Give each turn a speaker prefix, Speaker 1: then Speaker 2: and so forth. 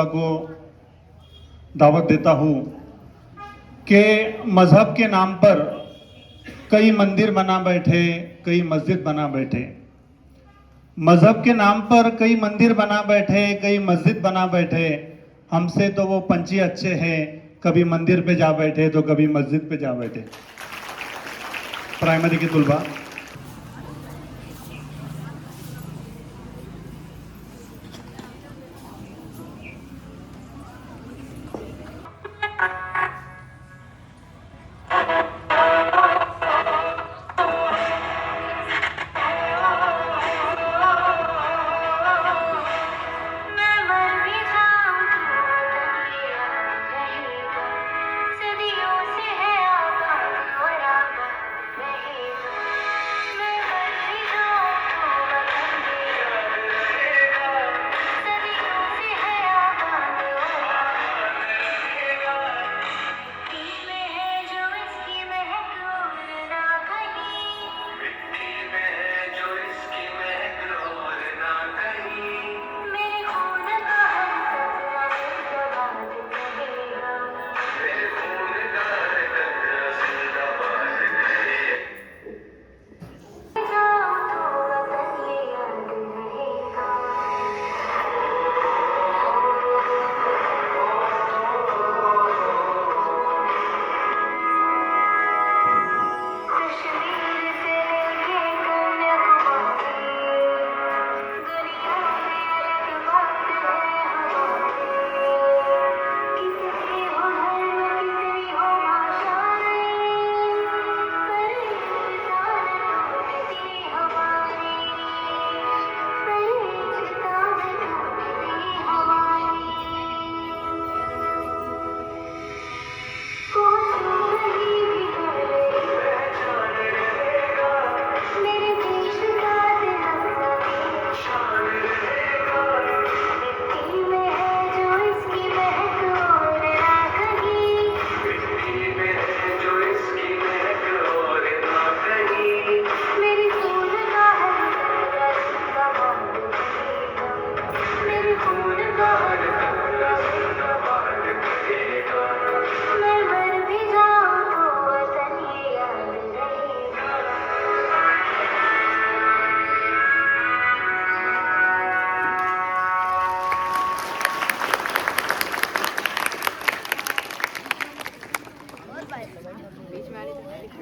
Speaker 1: को दावत देता हूँ कि मजहब के नाम पर कई मंदिर बना बैठे, कई मस्जिद बना बैठे। मजहब के नाम पर कई मंदिर बना बैठे, कई मस्जिद बना बैठे। हमसे तो वो पंछी अच्छे हैं, कभी मंदिर पे जा बैठे तो कभी मस्जिद पे जा बैठे। प्राइमरी की तुलबा